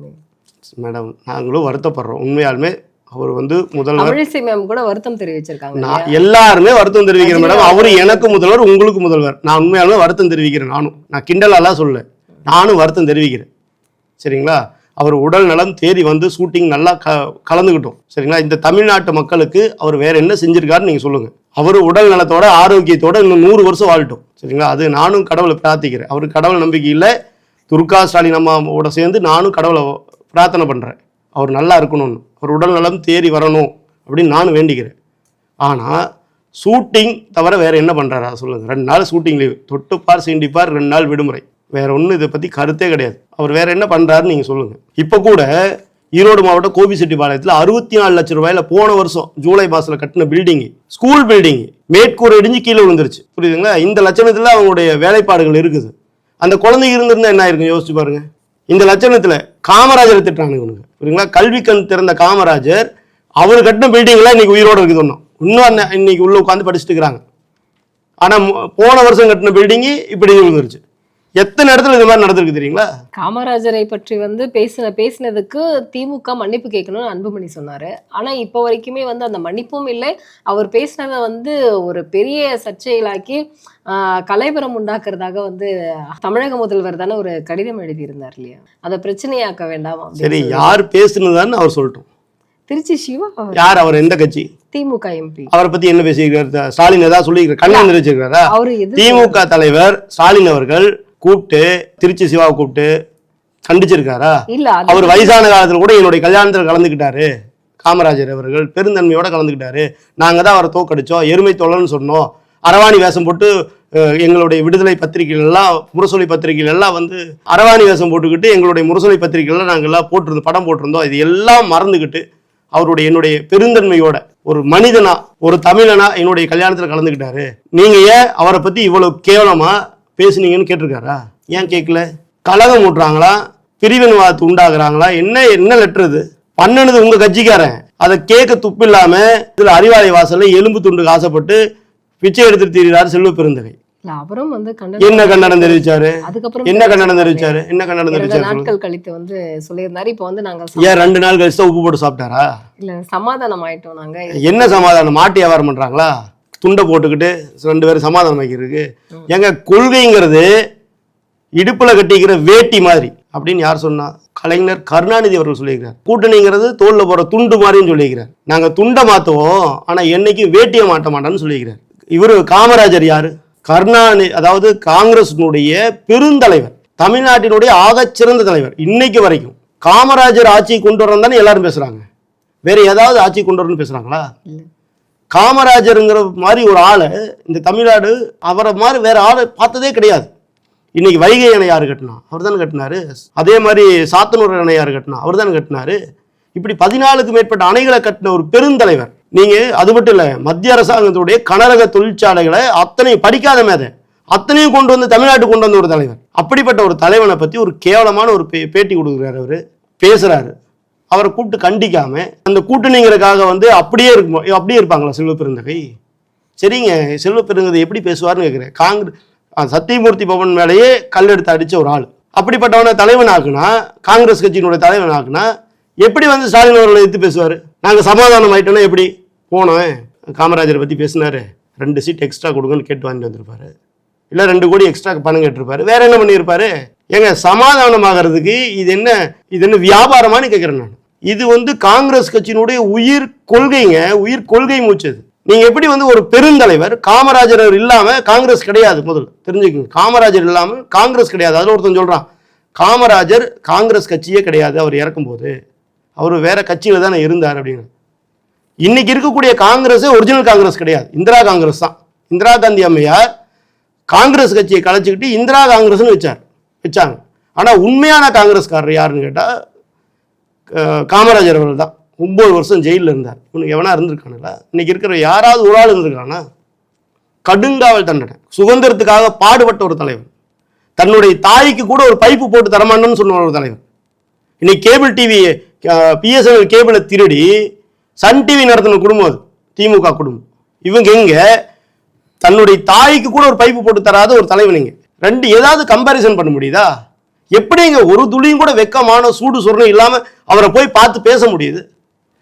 மேடம்? நாங்களும் வருத்தப்படுறோம் உண்மையாலுமே. அவர் வந்து முதல்வர் தமிழிசை மேம் கூட வருத்தம் தெரிவிச்சிருக்காங்க. நான் எல்லாருமே வருத்தம் தெரிவிக்கிறேன் மேடம். அவரு எனக்கு முதல்வர், உங்களுக்கு முதல்வர். நான் உண்மையாலுமே வருத்தம் தெரிவிக்கிறேன். நான் கிண்டலெல்லாம் சொல்ல, நானும் வருத்தம் தெரிவிக்கிறேன், சரிங்களா? அவர் உடல் நலம் தேடி வந்து ஷூட்டிங் நல்லா கலந்துக்கிட்டோம், சரிங்களா? இந்த தமிழ்நாட்டு மக்களுக்கு அவர் வேற என்ன செஞ்சிருக்காருன்னு நீங்க சொல்லுங்க. அவர் உடல் நலத்தோட ஆரோக்கியத்தோட இன்னும் 100 வருஷம் வாழட்டும், சரிங்களா? அது நானும் கடவுளை பிரார்த்திக்கிறேன். அவருக்கு கடவுள் நம்பிக்கை இல்லை, துர்கா ஸ்டாலின் அம்மாவோட சேர்ந்து நானும் கடவுளை பிரார்த்தனை பண்றேன், அவர் நல்லா இருக்கணும்னு, அவர் உடல் நலம் தேறி வரணும் அப்படின்னு நானும் வேண்டிக்கிறேன். ஆனால் ஷூட்டிங் தவிர வேற என்ன பண்றாரா சொல்லுங்க? 2 நாள் ஷூட்டிங் லீவ், தொட்டுப்பார் சீண்டிப்பார், 2 நாள் விடுமுறை, வேற ஒன்றும் இதை பற்றி கருத்தே கிடையாது. அவர் வேற என்ன பண்றாருன்னு நீங்க சொல்லுங்க. இப்போ கூட ஈரோடு மாவட்டம் கோபிச்செட்டிப்பாளையத்தில் 64 லட்சம் ரூபாயில போன வருஷம் ஜூலை மாசத்துல கட்டின பில்டிங், ஸ்கூல் பில்டிங், மேற்கூரை இடிஞ்சு கீழே விழுந்துருச்சு, புரியுதுங்களா? இந்த லட்சணத்துல அவங்களுடைய வேலைப்பாடுகள் இருக்குது. அந்த குழந்தை இருந்திருந்தா என்ன ஆயிருக்கும் யோசிச்சு பாருங்க. இந்த லட்சணத்துல காமராஜர் திட்டானுங்க இவனுங்க, புரியுங்களா? கல்வி கண் திறந்த காமராஜர் அவர் கட்டின பில்டிங்லாம் இன்னைக்கு உயிரோடு இருக்குது. இன்னும் இன்னைக்கு உள்ள உட்காந்து படிச்சுட்டு இருக்கிறாங்க. ஆனா போன வருஷம் கட்டின பில்டிங் இப்படி விழுந்துருச்சு. எத்தனை இடத்துல இந்த மாதிரி நடந்திருக்கு தெரியுங்களா? காமராஜரை பற்றி வந்து பேசினதுக்கு திமுக மன்னிப்பு கேட்கணும்னு அன்புமணி சொன்னாரு. ஆனா இப்போ வரைக்குமே வந்து அந்த மன்னிப்பும் இல்லை. அவர் பேசினதை வந்து ஒரு பெரிய சர்ச்சைகளாக்கி கலைபுரம் உண்டாக்குறதாக வந்து தமிழக முதல்வர் தானே ஒரு கடிதம் எழுதியிருந்தார் இல்லையா? அதை பிரச்சனையாக்க வேண்டாம். சரி, யார் பேசுனதான்னு அவர் சொல்லட்டும். திருச்சி சிவா யார்? அவர் எந்த கட்சி? திமுக எம்பி. அவரை பத்தி என்ன பேசியிருக்காரு? ஸ்டாலின் ஏதாவது சொல்லியிருக்காரு? கண்ணன் தெரிவிச்சிருக்காரா? அவரு திமுக தலைவர் ஸ்டாலின் அவர்கள் கூப்பிட்டு திருச்சி சிவாவை கூப்பிட்டு கண்டிச்சிருக்காரா? இல்ல, அவர் வயசான காலத்துல கூட என்னுடைய கல்யாணத்தில் கலந்துக்கிட்டாரு, காமராஜர் அவர்கள் பெருந்தன்மையோட கலந்துக்கிட்டாரு, நாங்க தான் அவரை தோக்கடிச்சோம், எருமை தோழன்னு சொன்னோம், அரவாணி வேஷம் போட்டு எங்களுடைய விடுதலை பத்திரிகைகள் எல்லாம், முரசொலி பத்திரிகைகள் எல்லாம் வந்து அரவாணி வேஷம் போட்டுக்கிட்டு எங்களுடைய முரசொலி பத்திரிகைகள் நாங்கள் எல்லாம் போட்டிருந்தோம், படம் போட்டிருந்தோம். இது எல்லாம் மறந்துக்கிட்டு என்னுடைய பெருந்தன்மையோட ஒரு மனிதனா, ஒரு தமிழனா என்னுடைய கல்யாணத்துல கலந்துக்கிட்டாரு. நீங்க ஏன் அவரை பத்தி இவ்வளவு கேவலமா பேசுனீங்கன்னு கேட்டிருக்காரா? ஏன் கேட்கல? கலகம் ஊட்டுறாங்களா? பிரிவினைவாதத்தை உண்டாக்குறாங்களா? என்ன லெட்டர் இது? பண்ணனது உங்க கட்சிக்காரன், அதை கேட்க துப்பு இல்லாம இதுல அறிவாலய வாசல்ல எலும்பு துண்டுக்கு ஆசைப்பட்டு பிச்சை எடுத்துட்டு தீர்றாரு செல்வ பெருந்தகை. அவரும் வந்து என்ன கண்டனம் தெரிவிச்சாரு? அதுக்கப்புறம் என்ன கண்டனம் தெரிவிச்சாரு? நாட்கள் கழித்து வந்து சொல்லியிருந்தாரு. இப்போ வந்து நாங்க ஏன் 2 நாள் கழிச்சு உப்பு போட்டு சாப்பிட்டாரா? இல்ல, சமாதானம் ஆயிட்டோம் நாங்க. என்ன சமாதானம்? மாட்டு வியாபாரம் பண்றாங்களா? துண்டை போட்டுக்கிட்டு 2 பேரும் சமாதானம் வைக்கிறதுக்கு? எங்க கொள்கைங்கிறது இடுப்புல கட்டிக்கிற வேட்டி மாதிரி அப்படின்னு யார் சொன்னா? கலைஞர் கருணாநிதி அவர்கள் சொல்லியிருக்கிறார். கூட்டணிங்கிறது தோல்ல போற துண்டு மாதிரின்னு சொல்லியிருக்கிறார். நாங்க துண்டை மாத்துவோம், ஆனா என்னைக்கு வேட்டியை மாட்ட மாட்டோம்னு சொல்லியிருக்கிறார். இவரு காமராஜர் யாரு? கருணாநிதி, அதாவது காங்கிரசினுடைய பெருந்தலைவர், தமிழ்நாட்டினுடைய ஆகச்சிறந்த தலைவர். இன்னைக்கு வரைக்கும் காமராஜர் ஆட்சியை கொண்டு வரந்தானே எல்லாரும் பேசுறாங்க. வேற ஏதாவது ஆட்சி கொண்டு வரணும்னு பேசுறாங்களா? காமராஜருங்கிற மாதிரி ஒரு ஆளை இந்த தமிழ்நாடு அவரை மாதிரி வேற ஆளை பார்த்ததே கிடையாது. இன்னைக்கு வைகை அணை யாரு கட்டினா? அவர் தானே கட்டினாரு. அதே மாதிரி சாத்தனூர் அணை யாரு கட்டினா? அவர் தானே கட்டினாரு. இப்படி 14க்கு மேற்பட்ட அணைகளை கட்டின ஒரு பெருந்தலைவர். நீங்க அது மட்டும் இல்ல, மத்திய அரசாங்கத்துடைய கனரக தொழிற்சாலைகளை அத்தனையும் படிக்காத மேதை அத்தனையும் கொண்டு வந்து தமிழ்நாட்டுக்கு கொண்டு வந்த ஒரு தலைவர். அப்படிப்பட்ட ஒரு தலைவனை பத்தி ஒரு கேவலமான ஒரு பேட்டி கொடுக்குறாரு. அவரு பேசுறாரு. அவரை கூப்பிட்டு கண்டிக்காம அந்த கூட்டணிங்கிறதுக்காக வந்து அப்படியே இருப்பாங்களா செல்வ பெருந்தகை? சரிங்க, செல்வ பெருந்தகை எப்படி பேசுவார்னு கேட்குறேன். சத்தியமூர்த்தி பவன் மேலேயே கல் எடுத்து அடிச்ச ஒரு ஆள். அப்படிப்பட்டவனை தலைவன் ஆக்குனா, காங்கிரஸ் கட்சியினுடைய தலைவன் ஆக்குனா எப்படி வந்து ஸ்டாலின் அவர்களை எடுத்து பேசுவார்? நாங்கள் சமாதானம் ஆயிட்டோம்னா எப்படி? போனோம் காமராஜரை பற்றி பேசினாரு, 2 சீட் எக்ஸ்ட்ரா கொடுங்கன்னு கேட்டு வாங்கிட்டு வந்திருப்பாரு. இல்லை 2 கோடி எக்ஸ்ட்ரா பணம் கேட்டிருப்பாரு. வேற என்ன பண்ணியிருப்பாரு? ஏங்க சமாதானம் ஆகிறதுக்கு இது என்ன வியாபாரமானு கேட்குறேன் நான். இது வந்து காங்கிரஸ் கட்சியினுடைய உயிர் கொள்கைங்க, உயிர் கொள்கை மூச்சது. நீங்க எப்படி வந்து ஒரு பெருந்தலைவர் காமராஜர் இல்லாம காங்கிரஸ் கிடையாது. முதல்ல தெரிஞ்சுக்கங்க, காமராஜர் இல்லாம காங்கிரஸ் கிடையாது. அதில் ஒருத்தன் சொல்றான் காமராஜர் காங்கிரஸ் கட்சியே கிடையாது, அவர் இறக்கும்போது அவர் வேற கட்சியில தானே இருந்தார் அப்படின்னு. இன்னைக்கு இருக்கக்கூடிய காங்கிரஸே ஒரிஜினல் காங்கிரஸ் கிடையாது, இந்திரா காங்கிரஸ் தான். இந்திரா காந்தி அம்மையார் காங்கிரஸ் கட்சியை கலைச்சிக்கிட்டு இந்திரா காங்கிரஸ்னு வச்சாங்க. ஆனா உண்மையான காங்கிரஸ்காரர் யாருன்னு கேட்டா காமராஜர் அவர்கள் தான். 9 வருஷம் ஜெயிலில் இருந்தார். இவனுக்கு எவனா இருந்திருக்கானுங்களா? இன்னைக்கு இருக்கிற யாராவது ஒரு ஆள் இருந்திருக்கானா? கடுங்காவல் தண்டனை. சுதந்திரத்துக்காக பாடுபட்ட ஒரு தலைவர். தன்னுடைய தாய்க்கு கூட ஒரு பைப்பு போட்டு தரமாட்டேன்னு சொன்ன ஒரு தலைவர். இன்னைக்கு கேபிள் டிவி பிஎஸ்என்எல் கேபிளை திருடி சன் டிவி நடத்தின குடும்பம் அது திமுக குடும்பம். இவங்க எங்க தன்னுடைய தாய்க்கு கூட ஒரு பைப்பு போட்டு தராத ஒரு தலைவன். இங்க ரெண்டு ஏதாவது கம்பாரிசன் பண்ண முடியுதா? எப்படிங்க ஒரு துளியும் கூட வெக்கமான சூடு சொரணம் இல்லாம அவரை போய் பார்த்து பேச முடியுது?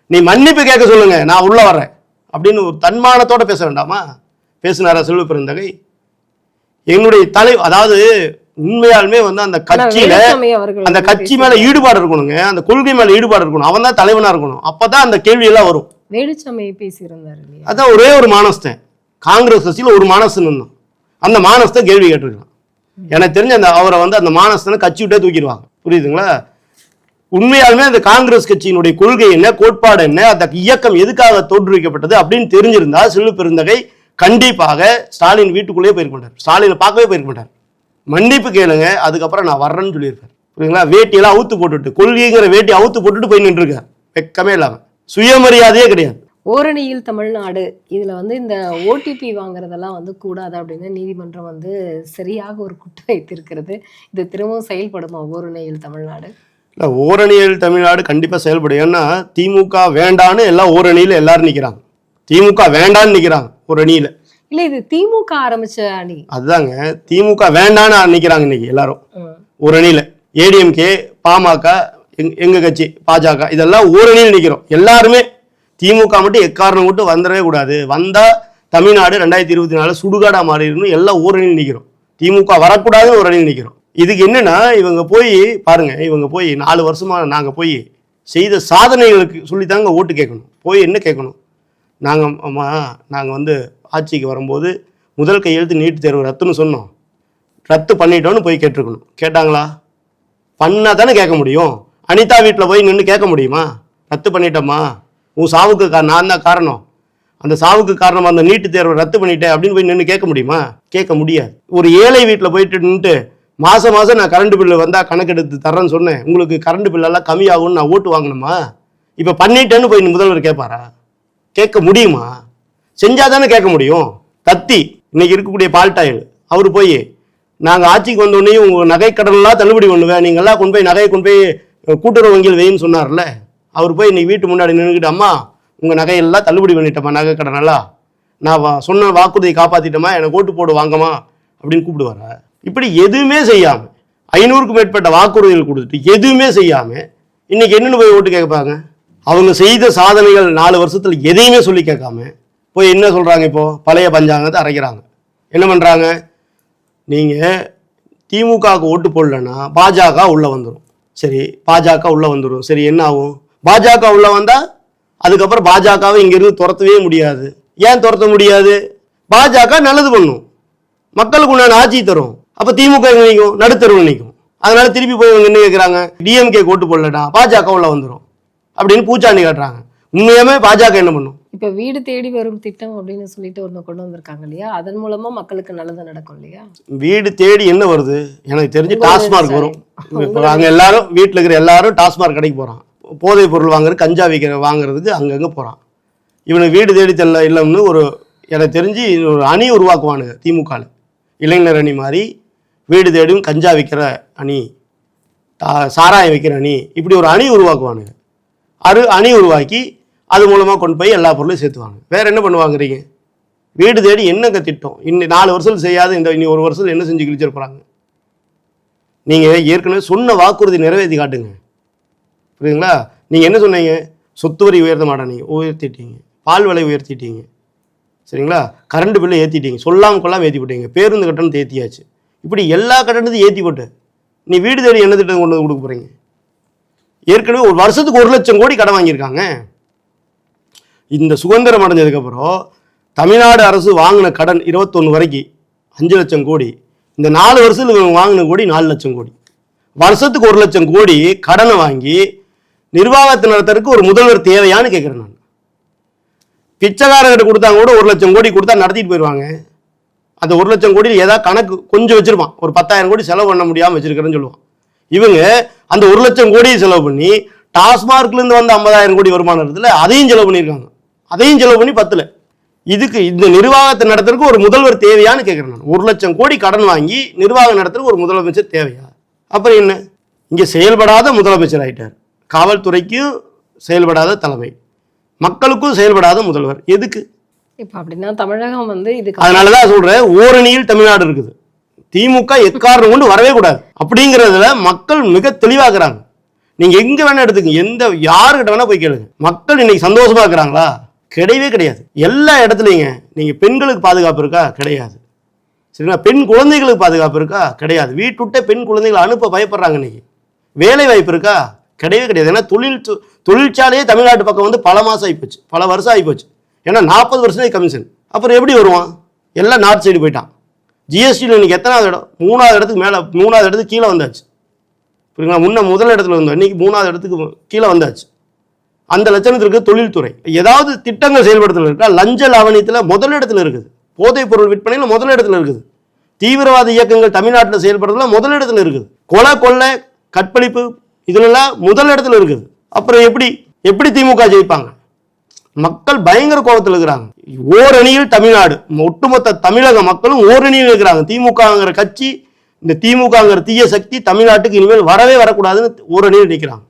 நீ மன்னிப்பு கேட்க சொல்லுங்க, நான் உள்ள வரேன் அப்படின்னு ஒரு தன்மானத்தோட பேச வேண்டாமா? பேசினாரா செல்வ பெருந்தகை? என்னுடைய அதாவது உண்மையாலுமே வந்து அந்த கட்சியில அந்த கட்சி மேல ஈடுபாடு இருக்கணுங்க, அந்த கொள்கை மேல ஈடுபாடு இருக்கணும். அவன் தான் தலைவனா இருக்கணும். அப்பதான் அந்த கேள்வி எல்லாம் வரும். அதான் ஒரே ஒரு மானஸ்தன் காங்கிரஸ் கட்சியில ஒரு மானஸ்தன் இருந்தோம். அந்த மானஸ்தை கேள்வி கேட்டிருக்கான். எனக்கு தெரிஞ்ச அந்த அவரை வந்து அந்த மானஸ்தனை கட்சி விட்டே தூக்கிடுவாங்க. புரியுதுங்களா? உண்மையாலுமே அந்த காங்கிரஸ் கட்சியினுடைய கொள்கை என்ன, கோட்பாடு என்ன, அந்த இயக்கம் எதுக்காக தோற்றுவிக்கப்பட்டது அப்படின்னு தெரிஞ்சிருந்தா செல்வ பெருந்தகை கண்டிப்பாக ஸ்டாலின் வீட்டுக்குள்ளேயே போயிருக்க மாட்டார், ஸ்டாலினை பார்க்கவே போயிருக்க மாட்டார். மன்னிப்பு கேளுங்க, அதுக்கப்புறம் நான் வர்றேன்னு சொல்லியிருப்பார். புரியுங்களா? வேட்டியெல்லாம் அவுத்து போட்டுட்டு, கொள்கைங்கிற வேட்டி அவுத்து போட்டுட்டு போய் நின்றுருக்கார். வெக்கமே இல்லாம, சுயமரியாதையே கிடையாது. ஓரணியில் தமிழ்நாடு இதுல வந்து இந்த ஓடிபி வாங்குறதெல்லாம் வந்து கூடாது அப்படின்னு நீதிமன்றம் வந்து சரியாக ஒரு குற்ற வைத்திருக்கிறது. இது திரும்பவும் செயல்படுமா ஓரணியில் தமிழ்நாடு? இல்லை, ஓரணியில் தமிழ்நாடு கண்டிப்பாக செயல்படும். ஏன்னா திமுக வேண்டான்னு எல்லாம் ஓரணியில் எல்லாரும் நிற்கிறாங்க. திமுக வேண்டான்னு நிற்கிறாங்க ஒரு அணியில். இல்லை, இது திமுக ஆரம்பிச்ச அணி. அதுதாங்க, திமுக வேண்டான்னு நிற்கிறாங்க இன்னைக்கு எல்லாரும் ஒரு அணியில். ஏடிஎம்கே, பாமக, எங்க கட்சி பாஜக, இதெல்லாம் ஓரணியில் நிற்கிறோம் எல்லாருமே. திமுக மட்டும் எக்காரணம் மட்டும் வந்துடவே கூடாது. வந்தா தமிழ்நாடு 2024 சுடுகாடா மாறிடணும், எல்லாம் ஓரணியில் நிற்கிறோம். திமுக வரக்கூடாதுன்னு ஒரு அணியில் நிற்கிறோம். இதுக்கு என்னன்னா, இவங்க போய் பாருங்க, இவங்க போய் 4 வருஷமா நாங்க போய் செய்த சாதனைகளுக்கு சொல்லித்தாங்க ஓட்டு கேட்கணும். போய் என்ன கேட்கணும்? நாங்க வந்து ஆட்சிக்கு வரும்போது முதல் கையெழுத்து நீட் தேர்வு ரத்துன்னு சொன்னோம், ரத்து பண்ணிட்டோன்னு போய் கேட்டிருக்கணும். கேட்டாங்களா? பண்ணா தானே கேட்க முடியும். அனிதா வீட்டில் போய் நின்று கேட்க முடியுமா? ரத்து பண்ணிட்டோமா, உன் சாவுக்கு நான் தான் காரணம், அந்த சாவுக்கு காரணம் அந்த நீட்டு தேர்வை ரத்து பண்ணிட்டேன் அப்படின்னு போய் நின்று கேட்க முடியுமா? கேட்க முடியாது. ஒரு ஏழை வீட்டில் போயிட்டு நின்றுட்டு மாதம் நான் கரண்ட் பில்லு வந்தால் கணக்கெடுத்து தர்றேன்னு சொன்னேன், உங்களுக்கு கரண்ட் பில்லெல்லாம் கம்மியாகும்னு நான் ஓட்டு வாங்கணுமா? இப்போ பண்ணிட்டேன்னு போய் முதல்வர் கேட்பாரா? கேட்க முடியுமா? செஞ்சால் தானே கேட்க முடியும். தத்தி இன்னைக்கு இருக்கக்கூடிய பால்டாயில் அவர் போய் நாங்கள் ஆட்சிக்கு வந்தோடனே உங்கள் நகை கடன்லாம் தள்ளுபடி பண்ணுவேன், நீங்கள்லாம் கொண்டு போய் நகையை கொண்டு போய் கூட்டுறவு வங்கியில் வைன்னு சொன்னார்ல, அவர் போய் இன்னைக்கு வீட்டு முன்னாடி நின்றுக்கிட்டு அம்மா உங்கள் நகையெல்லாம் தள்ளுபடி பண்ணிட்டோமா, நகை கடனெல்லாம் நான் சொன்ன வாக்குறுதியை காப்பாற்றிட்டோமா, எனக்கு ஓட்டு போடு வாங்கம்மா அப்படின்னு கூப்பிடுவாரா? இப்படி எதுவுமே செய்யாம 500க்கும் மேற்பட்ட வாக்குறுதிகள் கொடுத்துட்டு எதுவுமே செய்யாம இன்னைக்கு என்னன்னு போய் ஓட்டு கேட்பாங்க? அவங்க செய்த சாதனைகள் 4 வருஷத்துல எதையுமே சொல்லி கேட்காம போய் என்ன சொல்றாங்க? இப்போ பழைய பஞ்சாங்கத்தை அரைக்கிறாங்க. என்ன பண்றாங்க? நீங்க திமுகவுக்கு ஓட்டு போடலன்னா பாஜக உள்ள வந்துடும். சரி, பாஜக உள்ள வந்துடும். சரி, என்ன ஆகும்? பாஜக உள்ள வந்தா அதுக்கப்புறம் பாஜகவை இங்கிருந்து துரத்தவே முடியாது. ஏன் துரத்த முடியாது? பாஜக நல்லது பண்ணும், மக்களுக்கு உண்டான ஆட்சி தரும். அப்ப திமுக எங்க நிற்கும்? நடுத்தருவில் நிற்கும். அதனால திருப்பி போய் இவங்க என்ன கேட்கிறாங்க? டிஎம்கே ஓட்டு போடலடா பாஜக உள்ள வந்துடும் அப்படின்னு பூச்சாண்டி காட்டுறாங்க. உண்மையாமே பாஜக என்ன பண்ணும்? இப்ப வீடு தேடி வரும் திட்டம் அப்படின்னு சொல்லிட்டு ஒண்ணு கொண்டு வந்திருக்காங்க இல்லையா, அதன் மூலமா மக்களுக்கு நல்லது நடக்கும் இல்லையா? வீடு தேடி என்ன வருது? எனக்கு தெரிஞ்சு உங்களோட டாஸ்மார்க் சரி. வரும். இப்போ அங்கே எல்லாரும் வீட்டில் இருக்கிற எல்லாரும் டாஸ்மார்க் கடைக்கு போகிறான், போதைப் பொருள் வாங்குறது, கஞ்சா வாங்குறதுக்கு அங்கங்கே போகிறான். இவனுக்கு வீடு தேடி தெரியல இல்லைன்னு ஒரு எனக்கு தெரிஞ்சு ஒரு அணி உருவாக்குவானுங்க திமுகவில், இளைஞர் அணி மாதிரி. வீடு தேடியும் கஞ்சா விற்கிற அணி, சாராயம் விற்கிற அணி, இப்படி ஒரு அணி உருவாக்குவானுங்க. அணி உருவாக்கி அது மூலமாக கொண்டு போய் எல்லா பொருளையும் சேர்த்துவாங்க. வேறு என்ன பண்ணுவாங்கிறீங்க? வீடு தேடி என்னங்க திட்டம்? இன்னும் 4 வருஷம் செய்யாத இனி 1 வருஷம் என்ன செஞ்சு கிழிச்சிருப்பாங்க? நீங்கள் ஏற்கனவே சொன்ன வாக்குறுதி நிறைவேற்றி காட்டுங்க. புரியுதுங்களா? நீங்கள் என்ன சொன்னீங்க? சொத்து வரி உயர்த்த மாட்டேன், நீங்கள் உயர்த்திட்டீங்க. பால் விலை உயர்த்திட்டீங்க, சரிங்களா? கரண்ட் பில்லை ஏற்றிட்டீங்க, சொல்லாமல் கொள்ளாமல் ஏற்றி போட்டீங்க. பேருந்து கட்டணத்தை ஏற்றியாச்சு. இப்படி எல்லா கட்டணத்தையும் ஏற்றி போட்டு நீ வீடு தேடி என்ன திட்டம் கொண்டு வந்து கொடுக்க போகிறீங்க? ஏற்கனவே ஒரு வருஷத்துக்கு 1 லட்சம் கோடி கடன் வாங்கியிருக்காங்க. இந்த சுதந்திரம் அடைஞ்சதுக்கப்புறம் தமிழ்நாடு அரசு வாங்கின கடன் 21 வரைக்கும் 5 லட்சம் கோடி. இந்த 4 வருஷத்துக்கு வாங்கின கோடி 4 லட்சம் கோடி. வருஷத்துக்கு 1 லட்சம் கோடி கடனை வாங்கி நிர்வாகத்தை நடத்துறதுக்கு ஒரு முதல்வர் தேவையான்னு கேட்குறேன் நான். பிச்சைக்காரர்கிட்ட கொடுத்தாங்க கூட 1 லட்சம் கோடி கொடுத்தா நடத்திட்டு போயிடுவாங்க. அந்த 1 லட்சம் கோடி ஏதாவது கணக்கு கொஞ்சம் வச்சிருப்பான், ஒரு 10,000 கோடி செலவு பண்ண முடியாமல் வச்சிருக்கிறேன்னு சொல்லுவான். இவங்க அந்த 1 லட்சம் கோடியை செலவு பண்ணி டாஸ்மார்க்லேருந்து வந்த 50,000 கோடி வருமானத்தில் அதையும் செலவு பண்ணியிருக்காங்க. அதையும் செலவு பண்ணி பத்தல. இதுக்கு இந்த நிர்வாகத்தை நடத்துறதுக்கு ஒரு முதல்வர் தேவையான்னு கேட்குறேன் நான். 1 லட்சம் கோடி கடன் வாங்கி நிர்வாகம் நடத்துறதுக்கு ஒரு முதலமைச்சர் தேவையா? அப்புறம் என்ன? இங்கே செயல்படாத முதலமைச்சர் ஆகிட்டார். காவல்துறைக்கும் செயல்படாத தலைமை, மக்களுக்கும் செயல்படாத முதல்வர். எதுக்கு? இப்ப அப்படின்னா தமிழகம் வந்து இதுக்கு அதனாலதான் சொல்றேன், ஓரணியில் தமிழ்நாடு இருக்குது. திமுக எக்காரணம் கொண்டு வரவே கூடாது அப்படிங்கிறதுல மக்கள் மிக தெளிவாக்குறாங்க. நீங்க எங்க வேணா எடுத்துக்கங்க, யாருக்கிட்ட வேணா போய் கேளுங்க. மக்கள் இன்னைக்கு சந்தோஷமா இருக்கிறாங்களா? கிடையவே கிடையாது. எல்லா இடத்துலையுங்க நீங்க பெண்களுக்கு பாதுகாப்பு இருக்கா? கிடையாது. சரிங்களா? பெண் குழந்தைகளுக்கு பாதுகாப்பு இருக்கா? கிடையாது. வீட்டுவிட்ட பெண் குழந்தைகளை அனுப்ப பயப்படுறாங்க. இன்னைக்கு வேலை வாய்ப்பு இருக்கா? கிடையவே கிடையாது. ஏன்னா தொழிற்சாலையே தமிழ்நாட்டு பக்கம் வந்து பல மாசம் ஆகிப்போச்சு, பல வருஷம் ஆகிப்போச்சு. ஏன்னா 40 வருஷம் கமிஷன். அப்புறம் எப்படி வருவான்? எல்லாம் நார்த் சைடு போயிட்டான். ஜிஎஸ்டியில் இன்னைக்கு எத்தனாவது இடம்? 3வது இடத்துக்கு மேலே, 3வது இடத்துக்கு கீழே வந்தாச்சு. புரியுங்களா? முதல் இடத்துல வந்தோம், இன்னைக்கு 3வது இடத்துக்கு கீழே வந்தாச்சு. அந்த லட்சணத்திற்கு தொழில்துறை ஏதாவது திட்டங்கள் செயல்படுத்தல இருக்கா? லஞ்ச லாவணியத்தில் முதலிடத்தில் இருக்குது. போதைப் பொருள் விற்பனையில் முதலிடத்தில் இருக்குது. தீவிரவாத இயக்கங்கள் தமிழ்நாட்டில் செயல்படுறதுல முதலிடத்தில் இருக்குது. கொலை கற்பழிப்பு இதுலெல்லாம் முதலிடத்தில் இருக்குது. அப்புறம் எப்படி திமுக ஜெயிப்பாங்க? மக்கள் பயங்கர கோபத்தில் இருக்கிறாங்க. ஓரணியில் தமிழ்நாடு, ஒட்டுமொத்த தமிழக மக்களும் ஓரணியில் இருக்கிறாங்க. திமுகங்கிற கட்சி, இந்த திமுகங்கிற தீய சக்தி தமிழ்நாட்டுக்கு இனிமேல் வரவே வரக்கூடாதுன்னு ஓரணியில் நிற்கிறாங்க.